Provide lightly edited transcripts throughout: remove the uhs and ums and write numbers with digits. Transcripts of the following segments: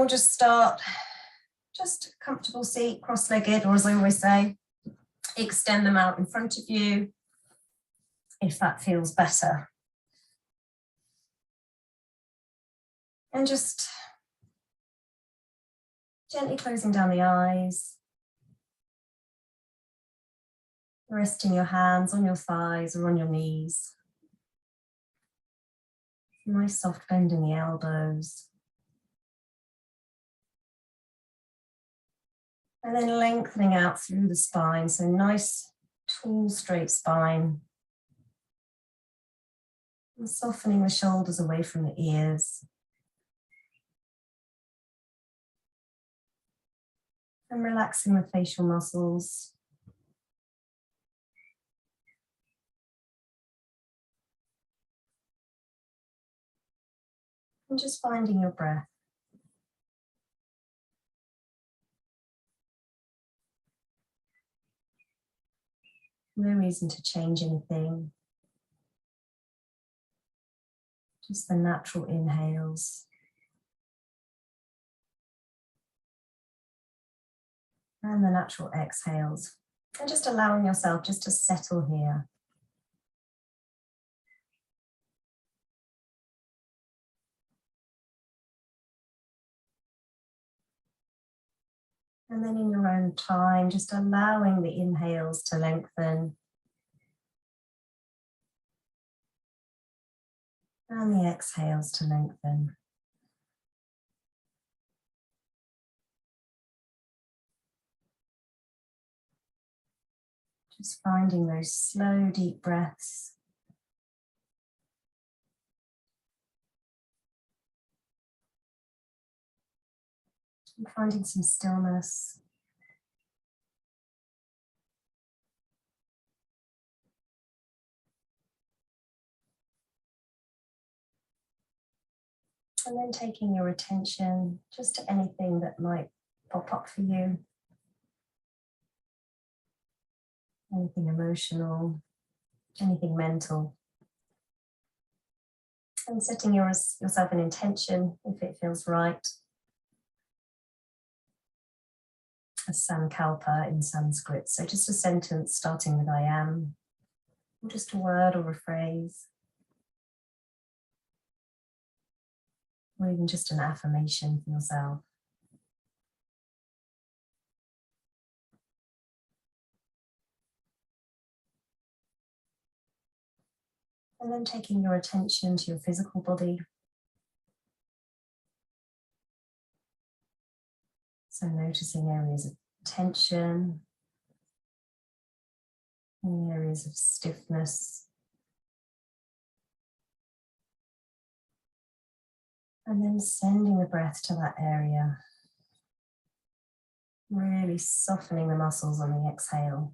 we'll just start, just a comfortable seat, cross-legged, or as I always say, extend them out in front of you if that feels better. And just gently closing down the eyes, resting your hands on your thighs or on your knees. Nice soft bend in the elbows. And then lengthening out through the spine, so nice, tall, straight spine. And softening the shoulders away from the ears. And relaxing the facial muscles. And just finding your breath. No reason to change anything. Just the natural inhales. And the natural exhales. And just allowing yourself just to settle here. And then in your own time, just allowing the inhales to lengthen. And the exhales to lengthen. Just finding those slow, deep breaths. And finding some stillness. And then taking your attention just to anything that might pop up for you. Anything emotional, anything mental. And setting yourself an intention if it feels right. A sankalpa in Sanskrit, so just a sentence starting with I am, or just a word or a phrase, or even just an affirmation for yourself. And then taking your attention to your physical body. So noticing areas of tension, any areas of stiffness. And then sending the breath to that area. Really softening the muscles on the exhale.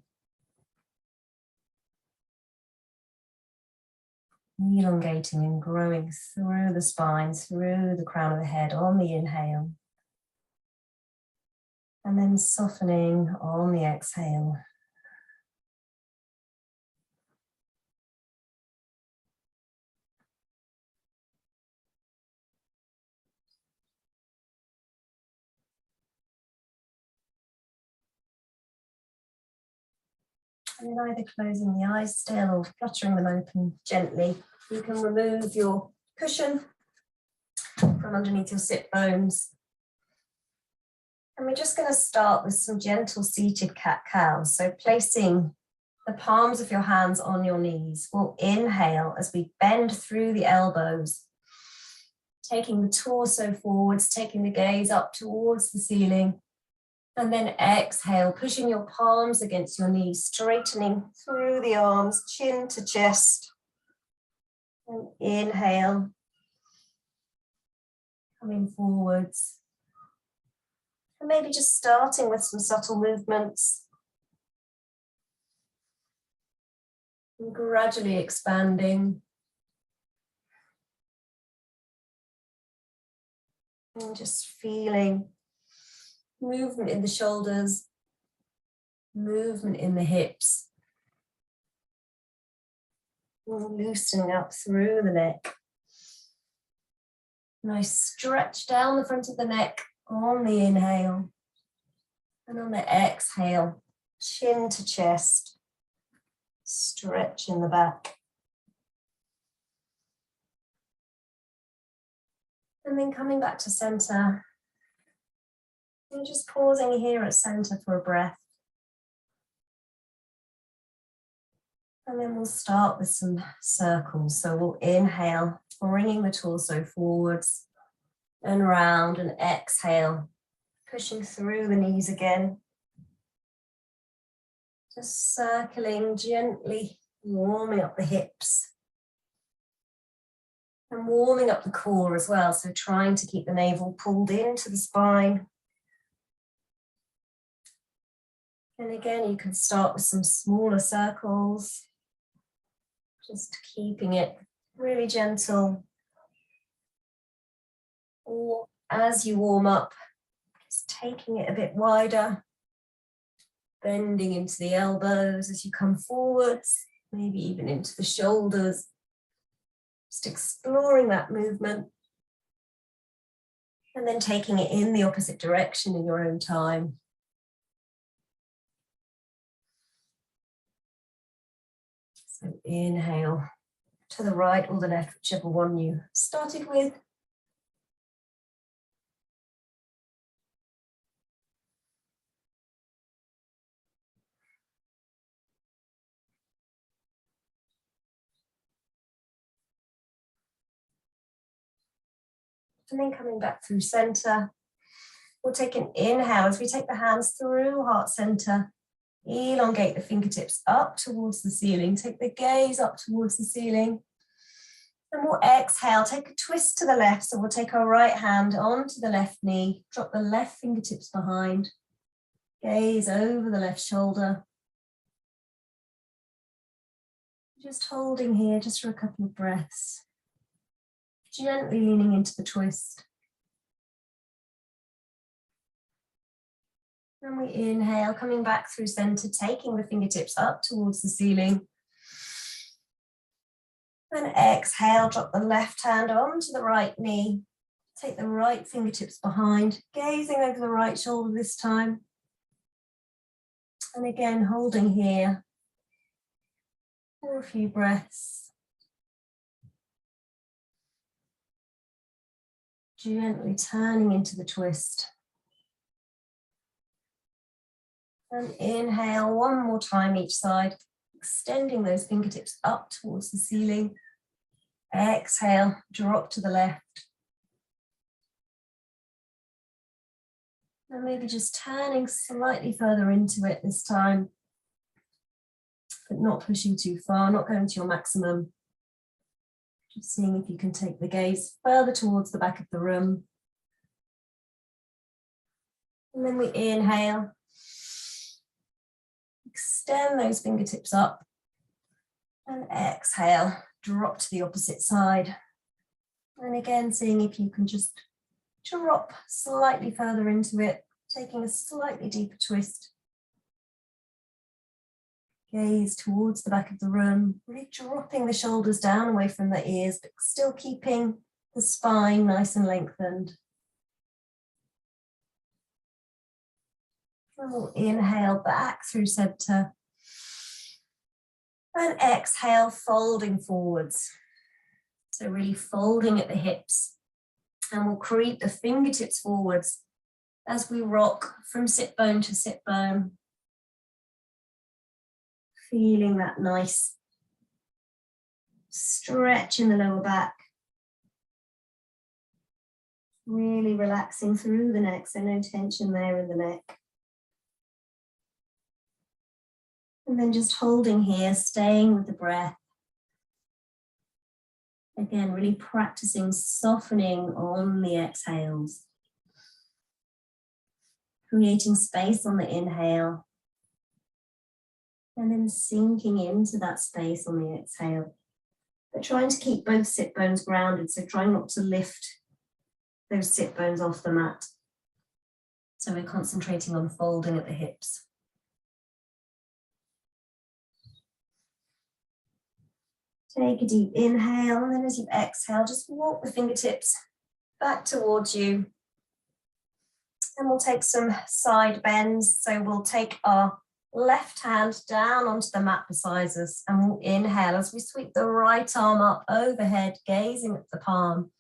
Elongating and growing through the spine, through the crown of the head on the inhale. And then softening on the exhale. And then either closing the eyes still or fluttering them open gently. You can remove your cushion from underneath your sit bones. And we're just going to start with some gentle seated cat-cow. So placing the palms of your hands on your knees. We'll inhale as we bend through the elbows, taking the torso forwards, taking the gaze up towards the ceiling. And then exhale, pushing your palms against your knees, straightening through the arms, chin to chest. And inhale, coming forwards. And maybe just starting with some subtle movements. And gradually expanding. And just feeling movement in the shoulders, movement in the hips. And loosening up through the neck. Nice stretch down the front of the neck on the inhale, and on the exhale, chin to chest, stretch in the back. And then coming back to center, and just pausing here at center for a breath. And then we'll start with some circles. So we'll inhale, bringing the torso forwards and round, and exhale, pushing through the knees again. Just circling gently, warming up the hips. And warming up the core as well, so trying to keep the navel pulled into the spine. And again, you can start with some smaller circles, just keeping it really gentle. Or as you warm up, just taking it a bit wider, bending into the elbows as you come forwards, maybe even into the shoulders. Just exploring that movement. And then taking it in the opposite direction in your own time. So inhale to the right or the left, whichever one you started with. And then coming back through center, we'll take an inhale as we take the hands through heart center. Elongate the fingertips up towards the ceiling. Take the gaze up towards the ceiling. And we'll exhale, take a twist to the left. So we'll take our right hand onto the left knee, drop the left fingertips behind, gaze over the left shoulder. Just holding here just for a couple of breaths. Gently leaning into the twist. And we inhale, coming back through center, taking the fingertips up towards the ceiling. And exhale, drop the left hand onto the right knee. Take the right fingertips behind, gazing over the right shoulder this time. And again, holding here for a few breaths. Gently turning into the twist. And inhale one more time each side, extending those fingertips up towards the ceiling. Exhale, drop to the left. And maybe just turning slightly further into it this time, but not pushing too far, not going to your maximum. Just seeing if you can take the gaze further towards the back of the room. And then we inhale. Extend those fingertips up. And exhale, drop to the opposite side. And again, seeing if you can just drop slightly further into it, taking a slightly deeper twist. Gaze towards the back of the room, really dropping the shoulders down away from the ears, but still keeping the spine nice and lengthened. And we'll inhale back through center. And exhale, folding forwards. So really folding at the hips. And we'll creep the fingertips forwards as we rock from sit bone to sit bone. Feeling that nice stretch in the lower back. Really relaxing through the neck, so no tension there in the neck. And then just holding here, staying with the breath. Again, really practicing softening on the exhales. Creating space on the inhale. And then sinking into that space on the exhale. But trying to keep both sit bones grounded, so trying not to lift those sit bones off the mat. So we're concentrating on folding at the hips. Take a deep inhale, and then as you exhale, just walk the fingertips back towards you. And we'll take some side bends. So we'll take our left hand down onto the mat beside us and we'll inhale as we sweep the right arm up overhead, gazing at the palm.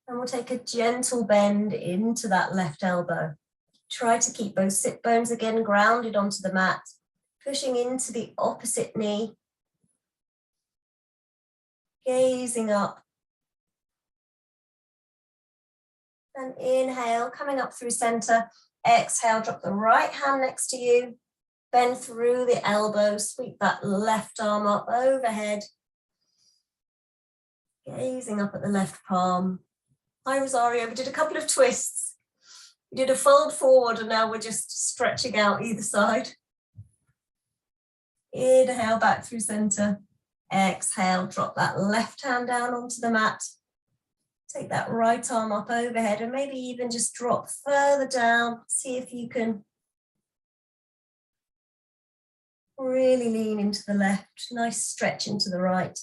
And we'll take a gentle bend into that left elbow. Try to keep those sit bones again grounded onto the mat, pushing into the opposite knee, gazing up. And inhale, coming up through center. Exhale, drop the right hand next to you. Bend through the elbow, sweep that left arm up overhead. Gazing up at the left palm. Hi Rosario, we did a couple of twists. We did a fold forward and now we're just stretching out either side. Inhale back through center. Exhale, drop that left hand down onto the mat. Take that right arm up overhead and maybe even just drop further down. See if you can really lean into the left. Nice stretch into the right.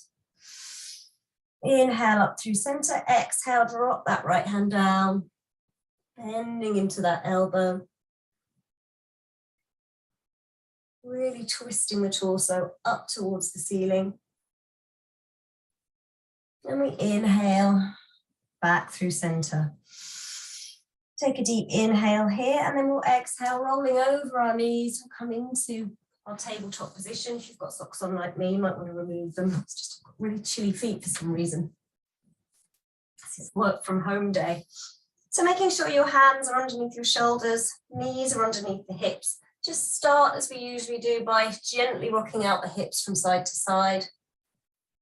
Inhale up through center. Exhale, drop that right hand down. Bending into that elbow. Really twisting the torso up towards the ceiling. And we inhale back through center. Take a deep inhale here and then we'll exhale, rolling over our knees. We'll come into our tabletop position. If you've got socks on like me, you might want to remove them. It's just really chilly feet for some reason. This is work from home day. So making sure your hands are underneath your shoulders, knees are underneath the hips. Just start as we usually do by gently rocking out the hips from side to side.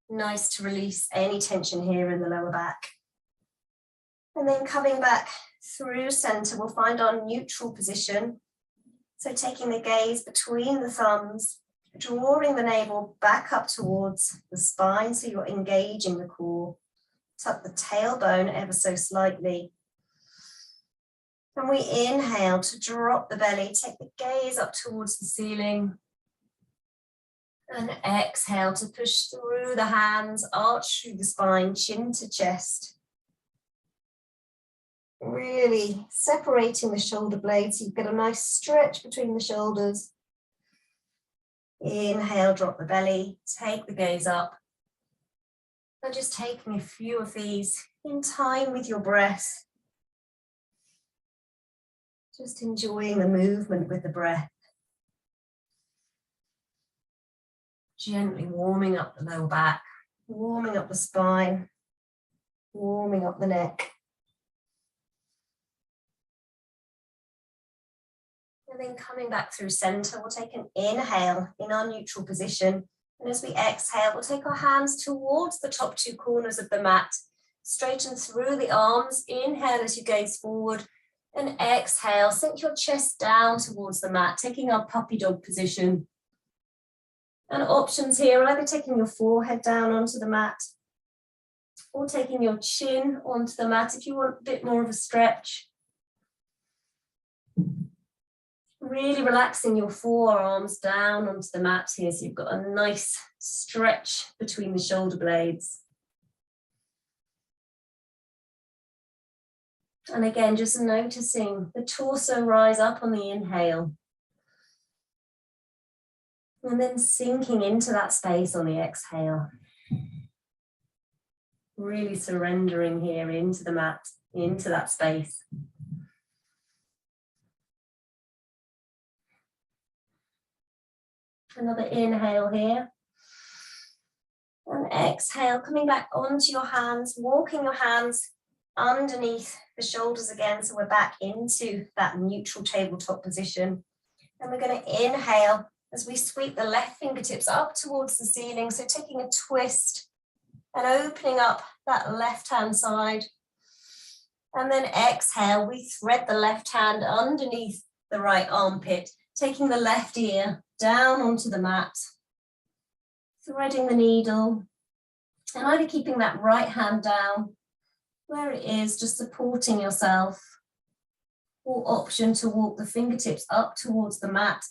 Nice to release any tension here in the lower back. And then coming back through center, we'll find our neutral position. So taking the gaze between the thumbs, drawing the navel back up towards the spine so you're engaging the core. Tuck the tailbone ever so slightly. And we inhale to drop the belly, take the gaze up towards the ceiling. And exhale to push through the hands, arch through the spine, chin to chest. Really separating the shoulder blades so you get a nice stretch between the shoulders. Inhale, drop the belly, take the gaze up. And just taking a few of these in time with your breath. Just enjoying the movement with the breath. Gently warming up the lower back, warming up the spine, warming up the neck. And then coming back through center, we'll take an inhale in our neutral position. And as we exhale, we'll take our hands towards the top two corners of the mat. Straighten through the arms. Inhale as you gaze forward. And exhale, sink your chest down towards the mat, taking our puppy dog position. And options here, either taking your forehead down onto the mat or taking your chin onto the mat if you want a bit more of a stretch. Really relaxing your forearms down onto the mat here so you've got a nice stretch between the shoulder blades. And again, just noticing the torso rise up on the inhale. And then sinking into that space on the exhale. Really surrendering here into the mat, into that space. Another inhale here. And exhale, coming back onto your hands, walking your hands underneath the shoulders again. So we're back into that neutral tabletop position. And we're going to inhale as we sweep the left fingertips up towards the ceiling. So taking a twist and opening up that left hand side. And then exhale, we thread the left hand underneath the right armpit, taking the left ear down onto the mat, threading the needle, and either keeping that right hand down where it is, just supporting yourself, or option to walk the fingertips up towards the mat,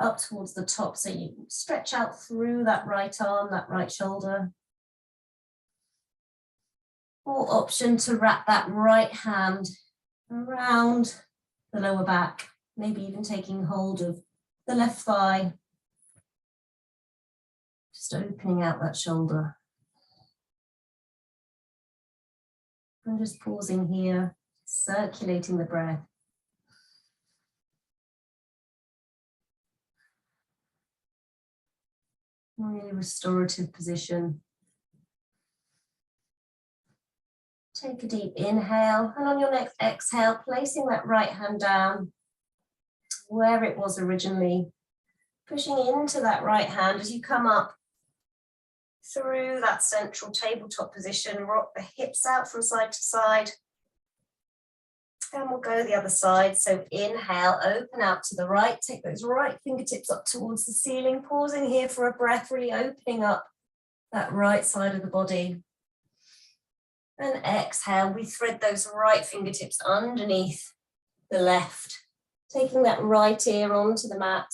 up towards the top, so you stretch out through that right arm, that right shoulder. Or option to wrap that right hand around the lower back, maybe even taking hold of the left thigh. Just opening out that shoulder. And just pausing here, circulating the breath. Really restorative position. Take a deep inhale, and on your next exhale, placing that right hand down where it was originally, pushing into that right hand as you come up through that central tabletop position. Rock the hips out from side to side. And we'll go the other side. So inhale, open out to the right, take those right fingertips up towards the ceiling, pausing here for a breath, really opening up that right side of the body. And exhale, we thread those right fingertips underneath the left, taking that right ear onto the mat.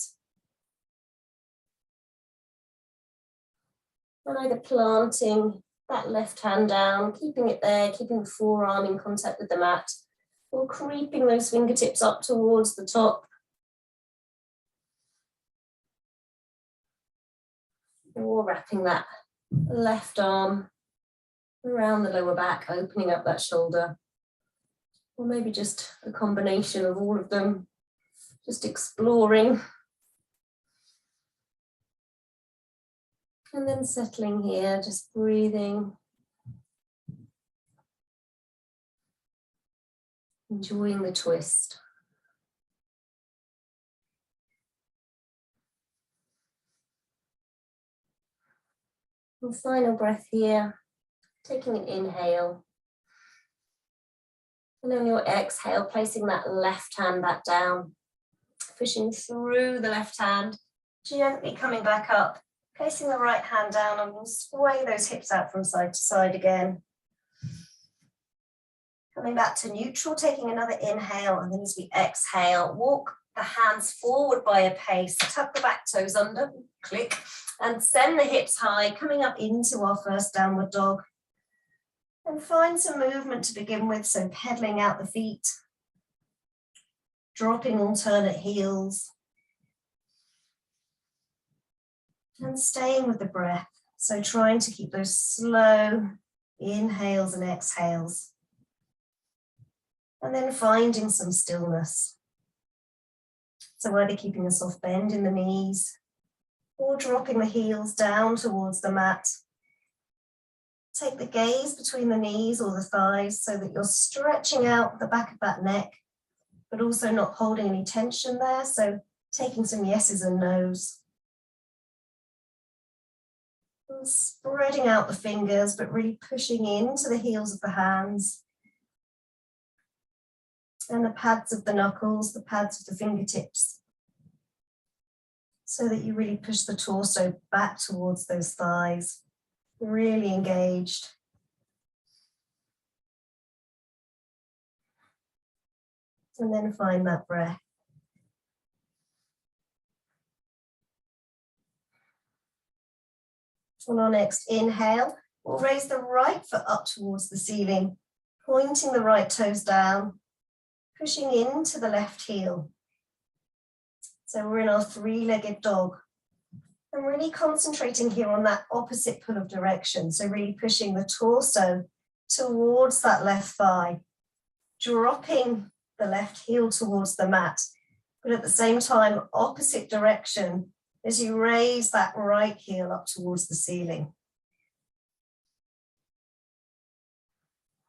And either planting that left hand down, keeping it there, keeping the forearm in contact with the mat, or creeping those fingertips up towards the top. Or wrapping that left arm around the lower back, opening up that shoulder. Or maybe just a combination of all of them, just exploring. And then settling here, just breathing. Enjoying the twist. And final breath here, taking an inhale. And on your exhale, placing that left hand back down, pushing through the left hand, gently coming back up, placing the right hand down, and we'll sway those hips out from side to side again. Coming back to neutral, taking another inhale, and then as we exhale, walk the hands forward by a pace, tuck the back toes under, click, and send the hips high, coming up into our first downward dog. And find some movement to begin with, so pedaling out the feet, dropping alternate heels, and staying with the breath. So trying to keep those slow inhales and exhales. And then finding some stillness. So either keeping a soft bend in the knees or dropping the heels down towards the mat. Take the gaze between the knees or the thighs so that you're stretching out the back of that neck, but also not holding any tension there. So taking some yeses and nos. And spreading out the fingers, but really pushing into the heels of the hands. And the pads of the knuckles, the pads of the fingertips, so that you really push the torso back towards those thighs, really engaged. And then find that breath. On our next inhale, we'll raise the right foot up towards the ceiling, pointing the right toes down, pushing into the left heel. So we're in our three-legged dog. And really concentrating here on that opposite pull of direction. So really pushing the torso towards that left thigh, dropping the left heel towards the mat, but at the same time, opposite direction as you raise that right heel up towards the ceiling.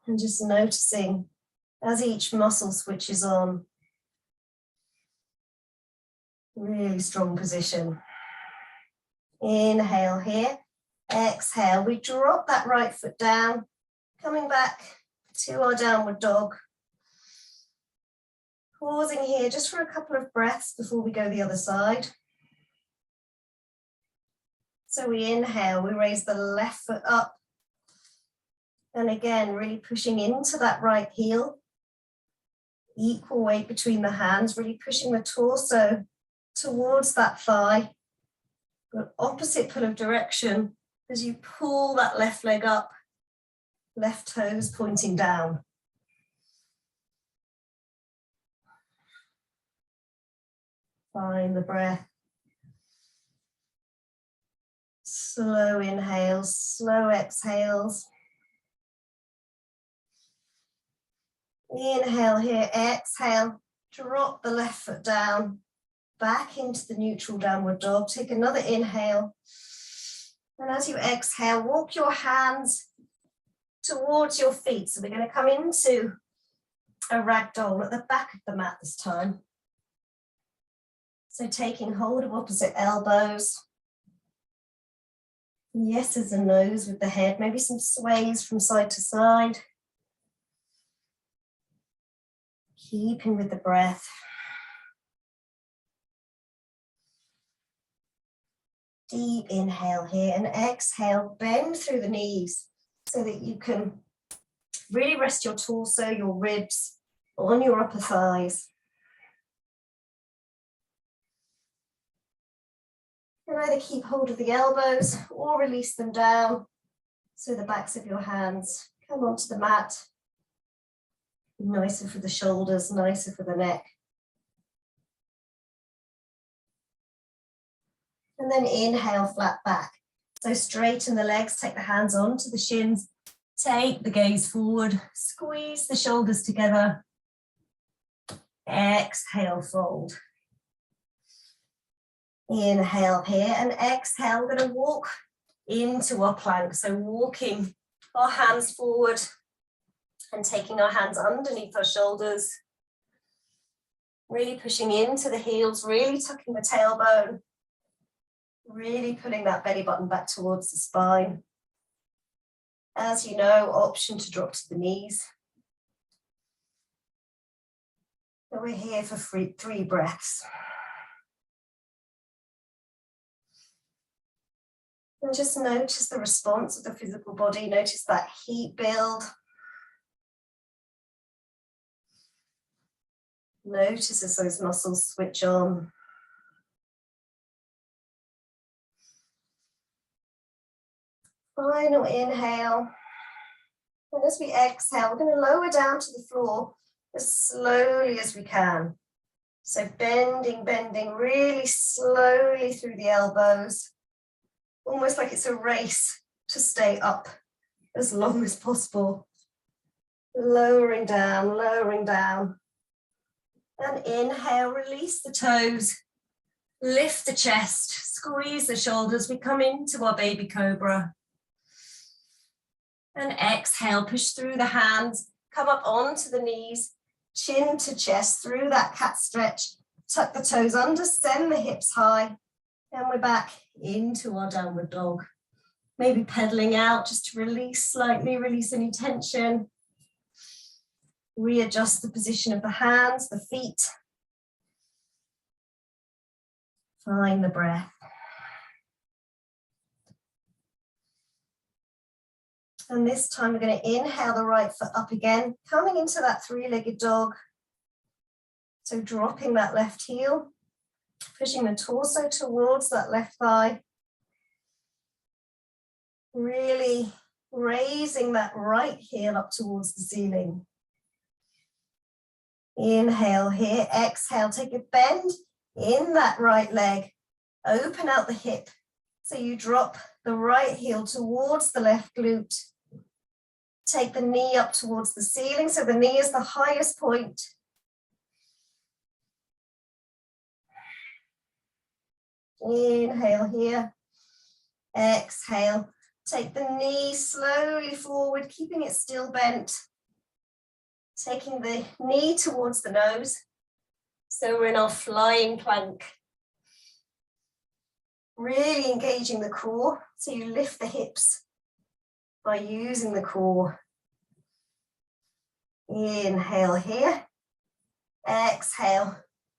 And just noticing as each muscle switches on. Really strong position. Inhale here, exhale. We drop that right foot down, coming back to our downward dog. Pausing here just for a couple of breaths before we go the other side. So we inhale, we raise the left foot up. And again, really pushing into that right heel. Equal weight between the hands, really pushing the torso towards that thigh. But opposite pull of direction as you pull that left leg up, left toes pointing down. Find the breath. Slow inhales, slow exhales. Inhale here, exhale, drop the left foot down, back into the neutral downward dog. Take another inhale. And as you exhale, walk your hands towards your feet. So we're going to come into a ragdoll at the back of the mat this time. So taking hold of opposite elbows. Yeses and nos with the head, maybe some sways from side to side. Keeping with the breath. Deep inhale here and exhale, bend through the knees so that you can really rest your torso, your ribs on your upper thighs. And either keep hold of the elbows or release them down so the backs of your hands come onto the mat. Nicer for the shoulders, nicer for the neck. And then inhale, flat back. So straighten the legs, take the hands onto the shins, take the gaze forward, squeeze the shoulders together. Exhale, fold. Inhale here and exhale. We're going to walk into our plank. So walking our hands forward and taking our hands underneath our shoulders. Really pushing into the heels, really tucking the tailbone. Really pulling that belly button back towards the spine. As you know, option to drop to the knees. But we're here for three breaths. And just notice the response of the physical body. Notice that heat build. Notice as those muscles switch on. Final inhale. And as we exhale, we're going to lower down to the floor as slowly as we can. So bending, really slowly through the elbows. Almost like it's a race to stay up as long as possible. Lowering down. And inhale, release the toes. Lift the chest, squeeze the shoulders. We come into our baby cobra. And exhale, push through the hands, come up onto the knees, chin to chest through that cat stretch. Tuck the toes under, send the hips high. And we're back into our downward dog. Maybe pedaling out just to release slightly, release any tension. Readjust the position of the hands, the feet. Find the breath. And this time we're going to inhale the right foot up again, coming into that three-legged dog. So dropping that left heel, pushing the torso towards that left thigh. Really raising that right heel up towards the ceiling. Inhale here, exhale, take a bend in that right leg. Open out the hip. So you drop the right heel towards the left glute. Take the knee up towards the ceiling, so the knee is the highest point. Inhale here, exhale. Take the knee slowly forward, keeping it still bent. Taking the knee towards the nose. So we're in our flying plank. Really engaging the core, so you lift the hips by using the core. Inhale here, exhale.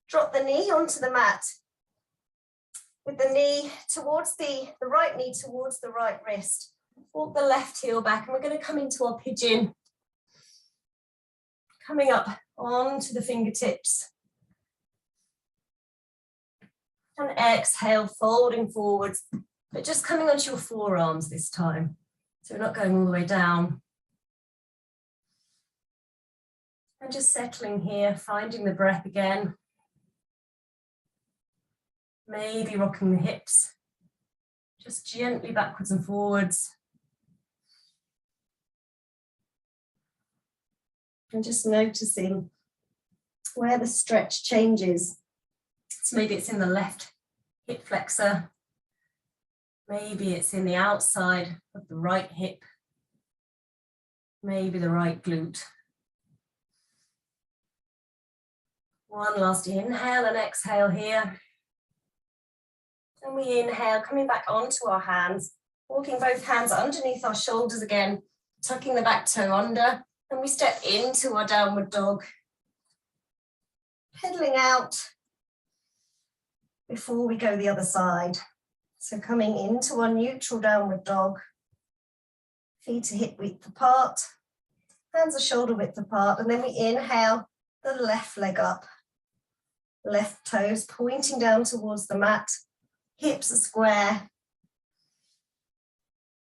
Drop the knee onto the mat. With the knee towards the right knee towards the right wrist. Walk the left heel back and we're going to come into our pigeon. Coming up onto the fingertips. And exhale, folding forwards, but just coming onto your forearms this time. So we're not going all the way down. And just settling here, finding the breath again. Maybe rocking the hips, just gently backwards and forwards. And just noticing where the stretch changes. So maybe it's in the left hip flexor. Maybe it's in the outside of the right hip. Maybe the right glute. One last inhale and exhale here. And we inhale, coming back onto our hands, walking both hands underneath our shoulders again, tucking the back toe under, and we step into our downward dog. Pedaling out before we go the other side. So coming into our neutral downward dog, feet are hip width apart, hands are shoulder width apart, and then we inhale the left leg up. Left toes pointing down towards the mat, hips are square.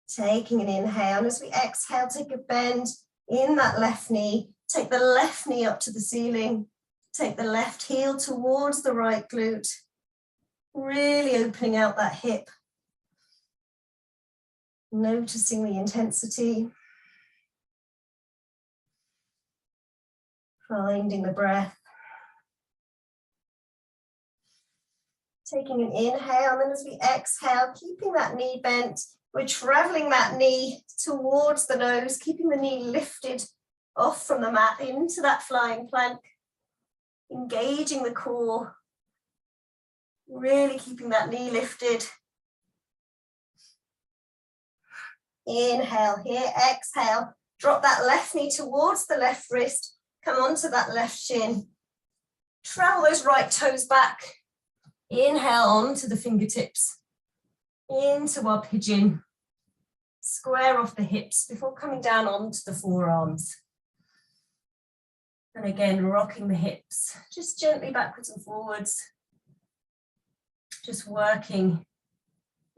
Taking an inhale, and as we exhale, take a bend in that left knee. Take the left knee up to the ceiling. Take the left heel towards the right glute. Really opening out that hip. Noticing the intensity. Finding the breath. Taking an inhale, and then as we exhale, keeping that knee bent, we're traveling that knee towards the nose, keeping the knee lifted off from the mat into that flying plank, engaging the core, really keeping that knee lifted. Inhale here, exhale, drop that left knee towards the left wrist, come onto that left shin, travel those right toes back. Inhale onto the fingertips, into our pigeon. Square off the hips before coming down onto the forearms. And again, rocking the hips, just gently backwards and forwards. Just working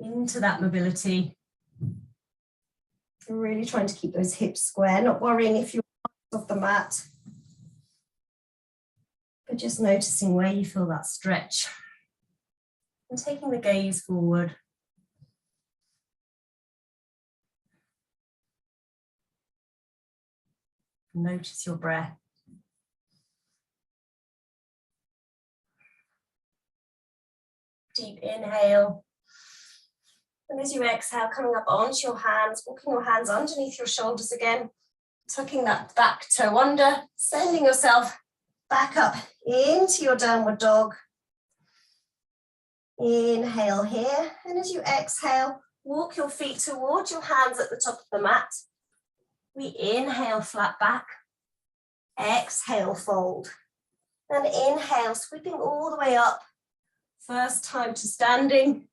into that mobility. Really trying to keep those hips square, not worrying if you're off the mat, but just noticing where you feel that stretch. And taking the gaze forward. Notice your breath. Deep inhale. And as you exhale, coming up onto your hands, walking your hands underneath your shoulders again, tucking that back toe under, sending yourself back up into your downward dog. Inhale here, and as you exhale, walk your feet towards your hands at the top of the mat. We inhale, flat back. Exhale, fold. And inhale, sweeping all the way up. First time to standing,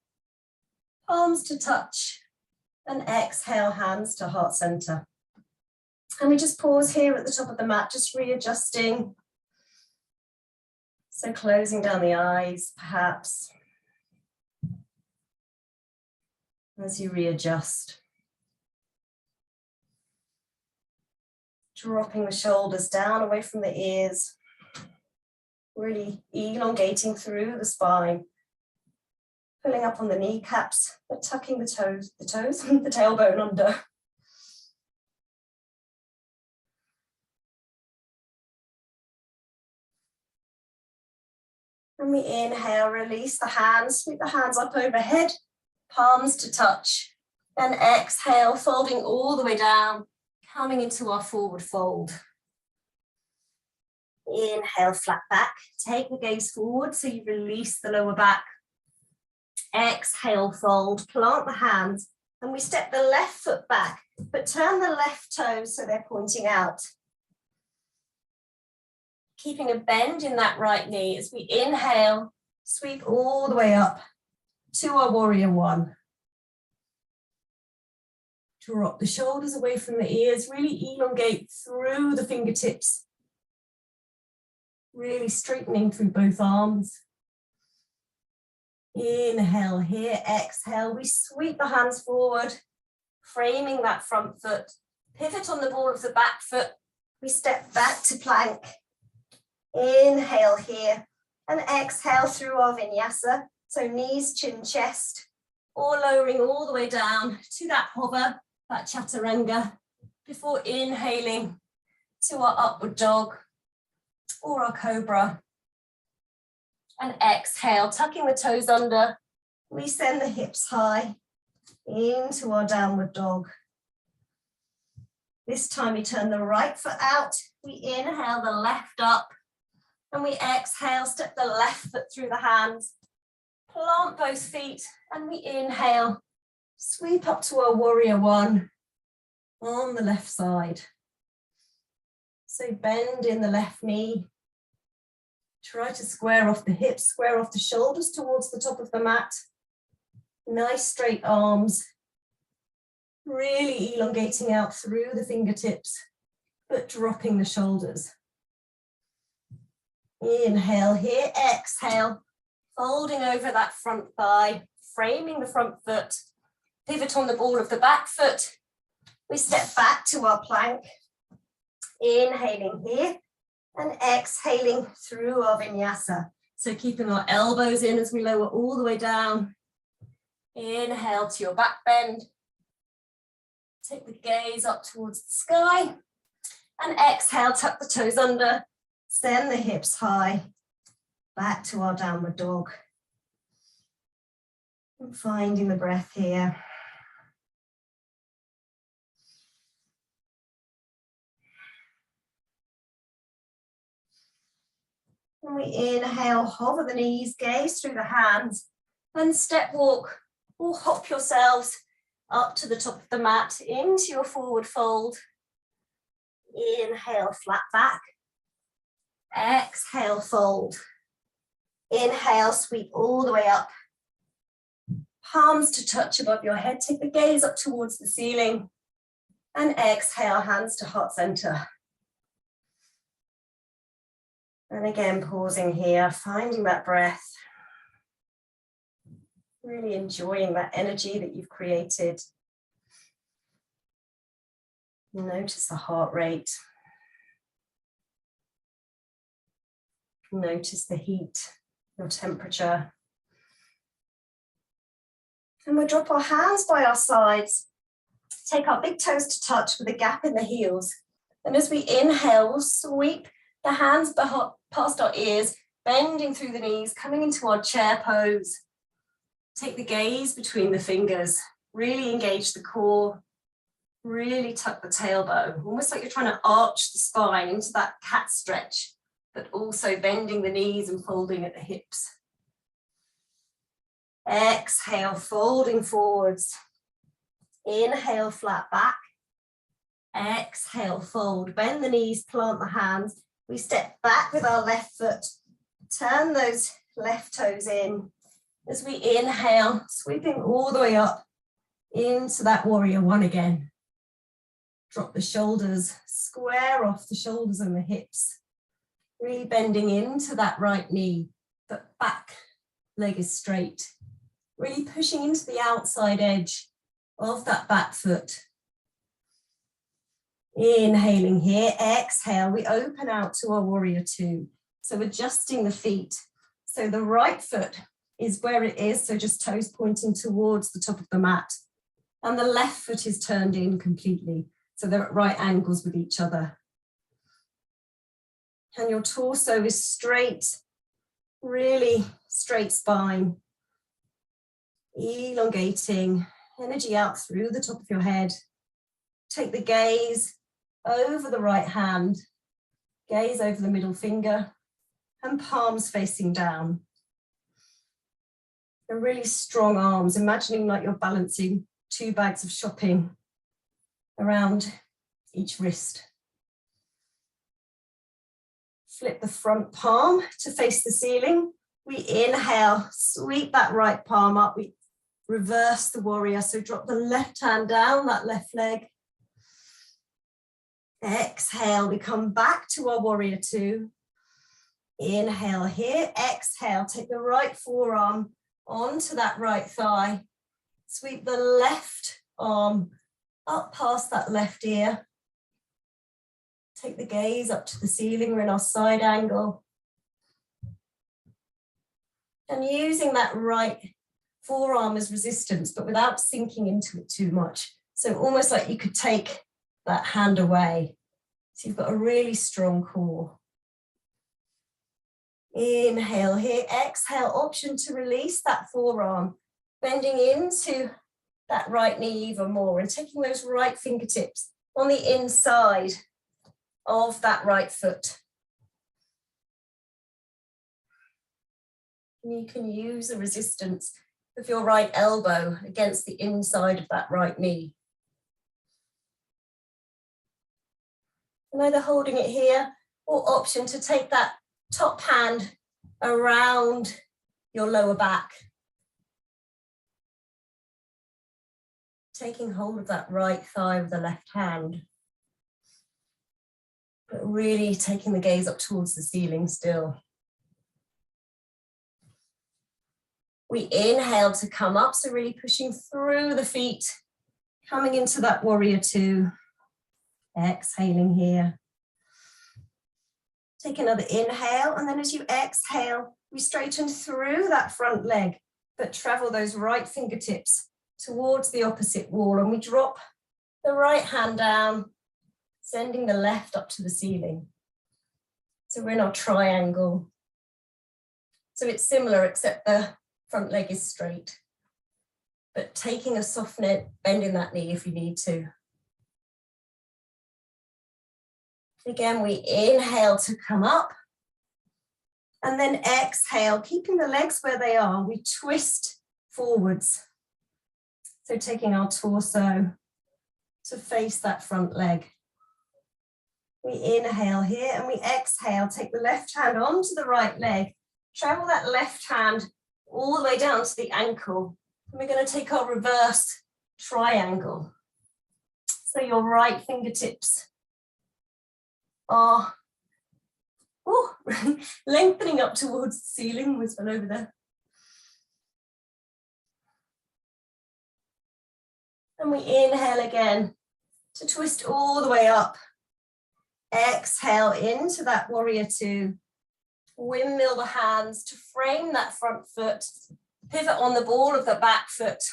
palms to touch. And exhale, hands to heart center. And we just pause here at the top of the mat, just readjusting. So closing down the eyes, perhaps. As you readjust. Dropping the shoulders down away from the ears. Really elongating through the spine. Pulling up on the kneecaps, but tucking the the tailbone under. And we inhale, release the hands, sweep the hands up overhead. Palms to touch, and exhale, folding all the way down, coming into our forward fold. Inhale, flat back, take the gaze forward so you release the lower back. Exhale, fold, plant the hands, and we step the left foot back, but turn the left toes so they're pointing out. Keeping a bend in that right knee as we inhale, sweep all the way up to our warrior one. Drop the shoulders away from the ears, really elongate through the fingertips. Really straightening through both arms. Inhale here, exhale, we sweep the hands forward, framing that front foot. Pivot on the ball of the back foot. We step back to plank. Inhale here, and exhale through our vinyasa. So knees, chin, chest, or lowering all the way down to that hover, that chaturanga, before inhaling to our upward dog or our cobra. And exhale, tucking the toes under, we send the hips high into our downward dog. This time we turn the right foot out, we inhale the left up, and we exhale, step the left foot through the hands, plant both feet, and we inhale, sweep up to our warrior one on the left side. So bend in the left knee, try to square off the hips, square off the shoulders towards the top of the mat. Nice straight arms, really elongating out through the fingertips, but dropping the shoulders. Inhale here, exhale, folding over that front thigh, framing the front foot, pivot on the ball of the back foot. We step back to our plank, inhaling here and exhaling through our vinyasa. So keeping our elbows in as we lower all the way down. Inhale to your back bend. Take the gaze up towards the sky. And exhale, tuck the toes under, send the hips high, back to our downward dog. And finding the breath here. And we inhale, hover the knees, gaze through the hands, and step walk or hop yourselves up to the top of the mat into your forward fold. Inhale, flat back. Exhale, fold. Inhale, sweep all the way up. Palms to touch above your head. Take the gaze up towards the ceiling. And exhale, hands to heart center. And again, pausing here, finding that breath. Really enjoying that energy that you've created. Notice the heart rate. Notice the heat, your temperature. And we'll drop our hands by our sides. Take our big toes to touch with a gap in the heels. And as we inhale, we'll sweep the hands past our ears, bending through the knees, coming into our chair pose. Take the gaze between the fingers, really engage the core, really tuck the tailbone, almost like you're trying to arch the spine into that cat stretch, but also bending the knees and folding at the hips. Exhale, folding forwards. Inhale, flat back. Exhale, fold, bend the knees, plant the hands. We step back with our left foot, turn those left toes in. As we inhale, sweeping all the way up into that warrior one again. Drop the shoulders, square off the shoulders and the hips. Really bending into that right knee, but back leg is straight. Really pushing into the outside edge of that back foot. Inhaling here, exhale, we open out to our warrior two. So adjusting the feet. So the right foot is where it is, so just toes pointing towards the top of the mat. And the left foot is turned in completely, so they're at right angles with each other. And your torso is straight, really straight spine. Elongating, energy out through the top of your head. Take the gaze over the right hand, gaze over the middle finger, and palms facing down. And really strong arms, imagining like you're balancing 2 bags of shopping around each wrist. Flip the front palm to face the ceiling. We inhale, sweep that right palm up. We reverse the warrior, so drop the left hand down, that left leg. Exhale, we come back to our warrior two. Inhale here, exhale, take the right forearm onto that right thigh. Sweep the left arm up past that left ear. Take the gaze up to the ceiling, we're in our side angle. And using that right forearm as resistance, but without sinking into it too much. So almost like you could take that hand away. So you've got a really strong core. Inhale here, exhale, option to release that forearm, bending into that right knee even more and taking those right fingertips on the inside of that right foot. And you can use the resistance of your right elbow against the inside of that right knee. And either holding it here or option to take that top hand around your lower back. Taking hold of that right thigh with the left hand. But really taking the gaze up towards the ceiling still. We inhale to come up, so really pushing through the feet, coming into that warrior two. Exhaling here. Take another inhale, and then as you exhale, we straighten through that front leg, but travel those right fingertips towards the opposite wall, and we drop the right hand down, sending the left up to the ceiling. So we're in our triangle. So it's similar, except the front leg is straight, but taking a soft bend in that knee if you need to. Again, we inhale to come up, and then exhale, keeping the legs where they are, we twist forwards. So taking our torso to face that front leg. We inhale here and we exhale, take the left hand onto the right leg, travel that left hand all the way down to the ankle. And we're going to take our reverse triangle. So your right fingertips are lengthening up towards the ceiling, was one over there. And we inhale again to twist all the way up. Exhale into that warrior two. Windmill the hands to frame that front foot. Pivot on the ball of the back foot.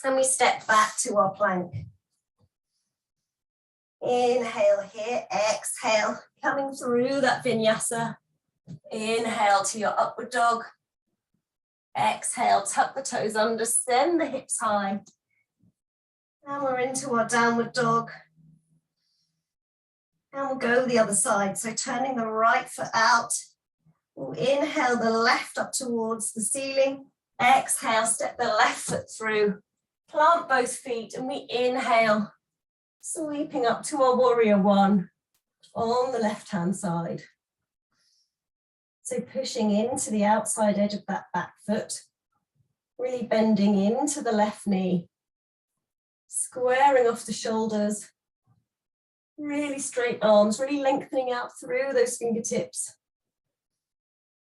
And we step back to our plank. Inhale here, exhale, coming through that vinyasa. Inhale to your upward dog. Exhale, tuck the toes under, send the hips high. And we're into our downward dog. And we'll go the other side. So turning the right foot out. We'll inhale the left up towards the ceiling. Exhale, step the left foot through. Plant both feet and we inhale. Sweeping up to our warrior one on the left-hand side. So pushing into the outside edge of that back foot, really bending into the left knee, squaring off the shoulders, really straight arms, really lengthening out through those fingertips.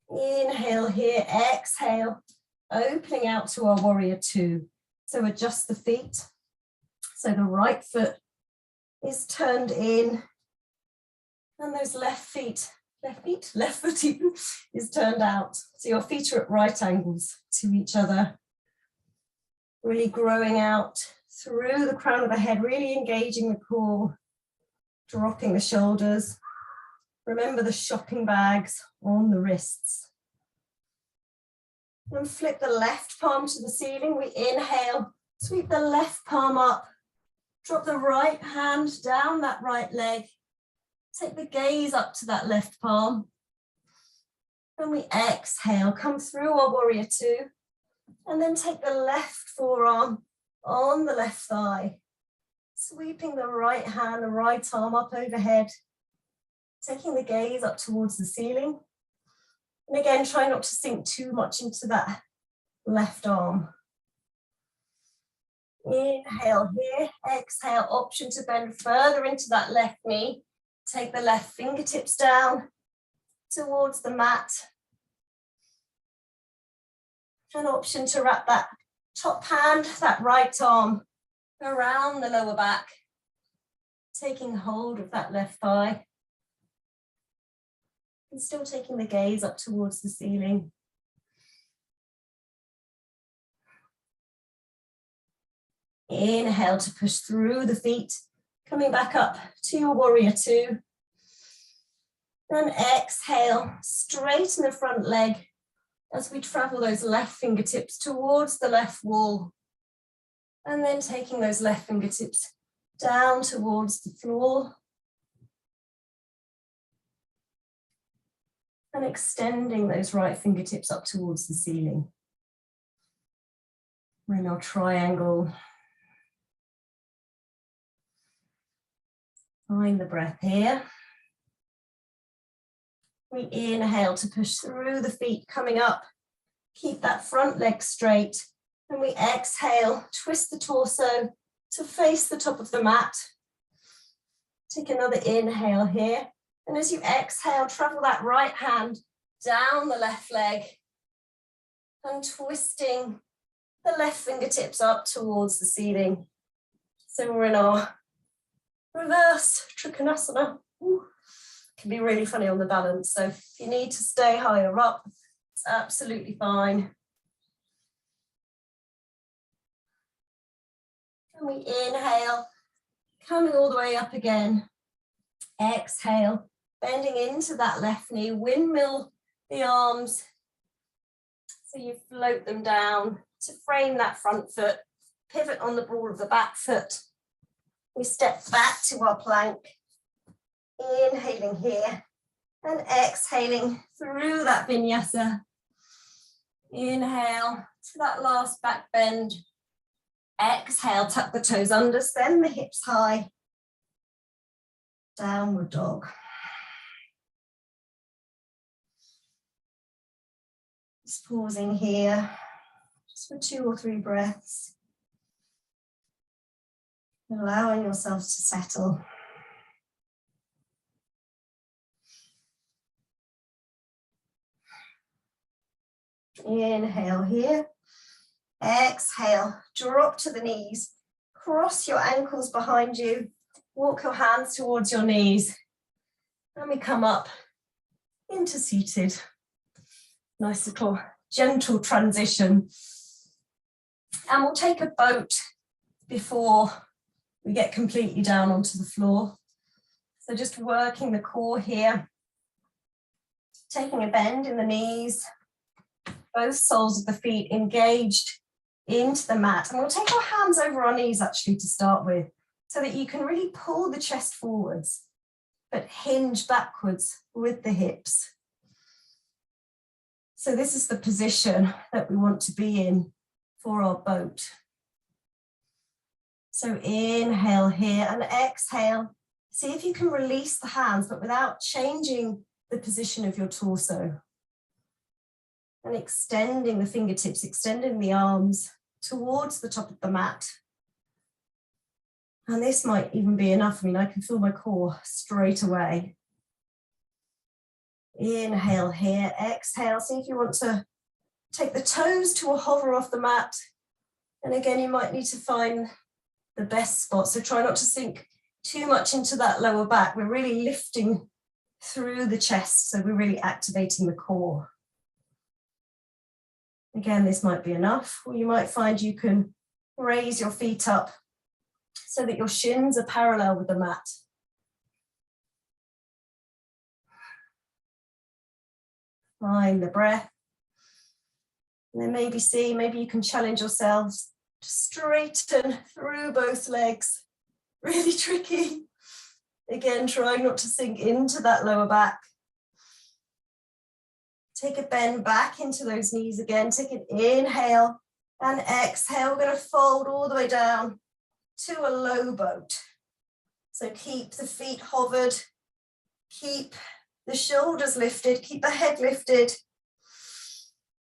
Inhale here, exhale, opening out to our warrior two. So adjust the feet. So the right foot is turned in, and those left foot even is turned out. So your feet are at right angles to each other. Really growing out through the crown of the head, really engaging the core, dropping the shoulders. Remember the shopping bags on the wrists. And flip the left palm to the ceiling. We inhale, sweep the left palm up. Drop the right hand down that right leg. Take the gaze up to that left palm. And we exhale, come through our warrior two. And then take the left forearm on the left thigh. Sweeping the right hand, the right arm up overhead. Taking the gaze up towards the ceiling. And again, try not to sink too much into that left arm. Inhale here, exhale, option to bend further into that left knee. Take the left fingertips down towards the mat. An option to wrap that top hand, that right arm around the lower back, taking hold of that left thigh. And still taking the gaze up towards the ceiling. Inhale to push through the feet, coming back up to your warrior two. Then exhale, straighten the front leg as we travel those left fingertips towards the left wall. And then taking those left fingertips down towards the floor. And extending those right fingertips up towards the ceiling. We're in our triangle. Find the breath here. We inhale to push through the feet, coming up. Keep that front leg straight. And we exhale, twist the torso to face the top of the mat. Take another inhale here. And as you exhale, travel that right hand down the left leg and twisting the left fingertips up towards the ceiling. So we're in our reverse Trikonasana. Ooh. Can be really funny on the balance. So if you need to stay higher up, it's absolutely fine. And we inhale, coming all the way up again. Exhale, bending into that left knee, windmill the arms. So you float them down to frame that front foot, pivot on the ball of the back foot. We step back to our plank, inhaling here and exhaling through that vinyasa. Inhale to that last back bend. Exhale, tuck the toes under, send the hips high. Downward dog. Just pausing here, just for 2 or 3 breaths. Allowing yourself to settle. Inhale here. Exhale, drop to the knees. Cross your ankles behind you. Walk your hands towards your knees. And we come up into seated. Nice little gentle transition. And we'll take a boat before we get completely down onto the floor. So just working the core here. Taking a bend in the knees. Both soles of the feet engaged into the mat. And we'll take our hands over our knees actually to start with, so that you can really pull the chest forwards, but hinge backwards with the hips. So this is the position that we want to be in for our boat. So inhale here and exhale. See if you can release the hands, but without changing the position of your torso. And extending the fingertips, extending the arms towards the top of the mat. And this might even be enough. I mean, I can feel my core straight away. Inhale here, exhale. See if you want to take the toes to a hover off the mat. And again, you might need to find the best spot. So try not to sink too much into that lower back. We're really lifting through the chest. So we're really activating the core. Again, this might be enough, or you might find you can raise your feet up so that your shins are parallel with the mat. Find the breath. And then maybe you can challenge yourselves to straighten through both legs. Really tricky. Again, trying not to sink into that lower back. Take a bend back into those knees again. Take an inhale and exhale. We're going to fold all the way down to a low boat. So keep the feet hovered. Keep the shoulders lifted. Keep the head lifted.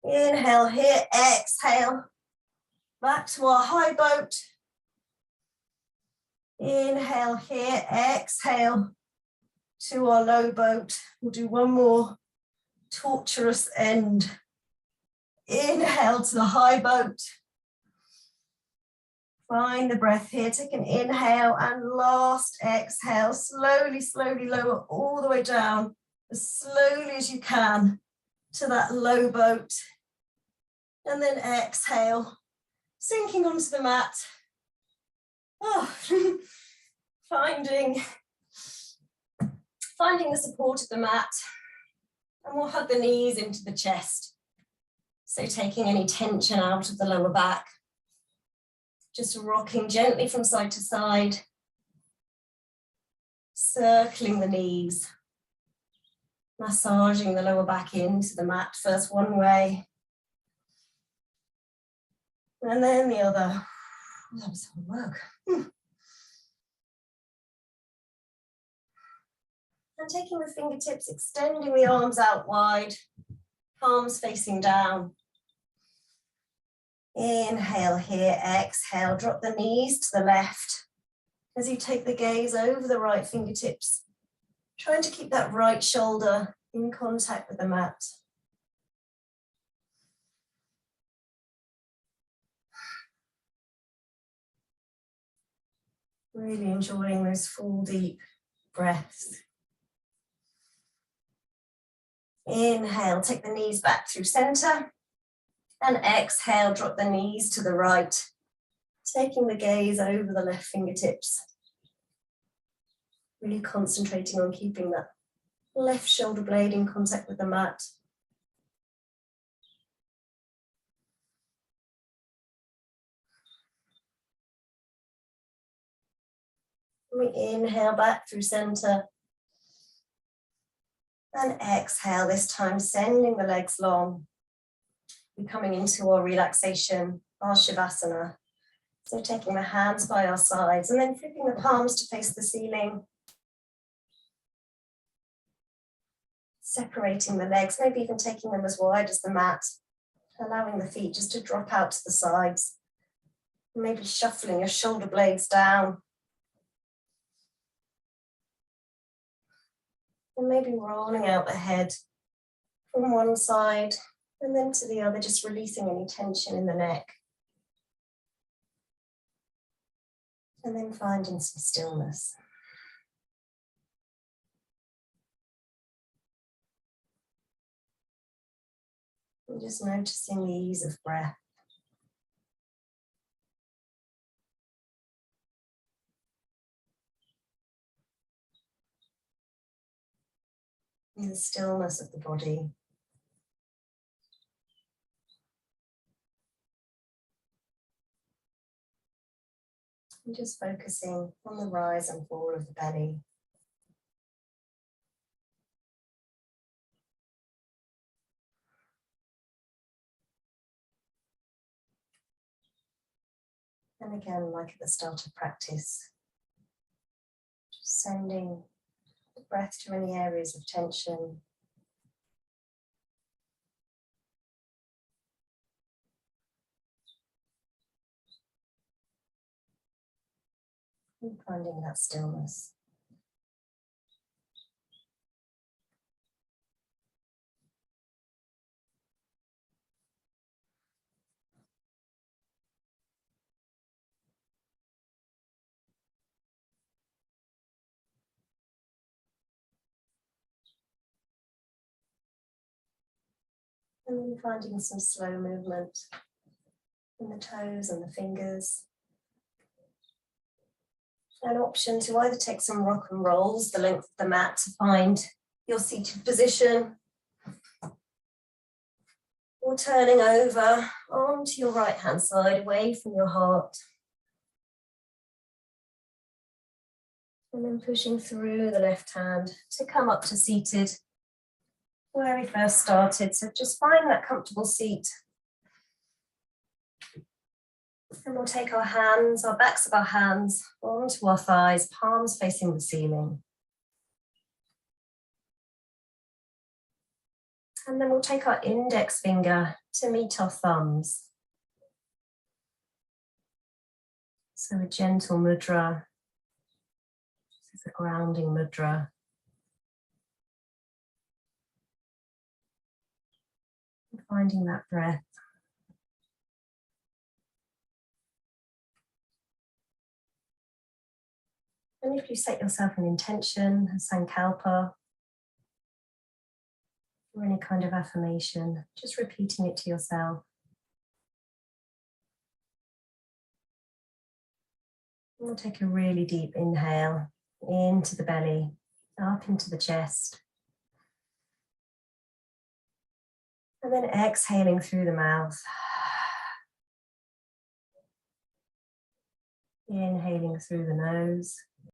Inhale here. Exhale. Back to our high boat. Inhale here. Exhale to our low boat. We'll do one more torturous end. Inhale to the high boat. Find the breath here. Take an inhale and last exhale. Slowly, slowly lower all the way down as slowly as you can to that low boat. And then exhale, sinking onto the mat. Oh, finding the support of the mat, and we'll hug the knees into the chest. So taking any tension out of the lower back, just rocking gently from side to side, circling the knees, massaging the lower back into the mat, first one way, and then the other. That was hard work. And taking the fingertips, extending the arms out wide, palms facing down. Inhale here, exhale, drop the knees to the left. As you take the gaze over the right fingertips, trying to keep that right shoulder in contact with the mat. Really enjoying those full deep breaths. Inhale, take the knees back through center. And exhale, drop the knees to the right. Taking the gaze over the left fingertips. Really concentrating on keeping that left shoulder blade in contact with the mat. We inhale back through center. And exhale, this time sending the legs long. We're coming into our relaxation, our Shavasana. So taking the hands by our sides and then flipping the palms to face the ceiling. Separating the legs, maybe even taking them as wide as the mat. Allowing the feet just to drop out to the sides. Maybe shuffling your shoulder blades down. And maybe rolling out the head from one side and then to the other, just releasing any tension in the neck. And then finding some stillness. And just noticing the ease of breath. And the stillness of the body. And just focusing on the rise and fall of the belly. And again, like at the start of practice, just sending the breath to any areas of tension. And finding that stillness. And then finding some slow movement in the toes and the fingers. An option to either take some rock and rolls the length of the mat to find your seated position, or turning over onto your right hand side away from your heart. And then pushing through the left hand to come up to seated where we first started. So just find that comfortable seat. And we'll take our hands, our backs of our hands onto our thighs, palms facing the ceiling. And then we'll take our index finger to meet our thumbs. So a gentle mudra. This is a grounding mudra. And finding that breath. And if you set yourself an intention, a sankalpa, or any kind of affirmation, just repeating it to yourself. We'll take a really deep inhale into the belly, up into the chest. And then exhaling through the mouth. Inhaling through the nose.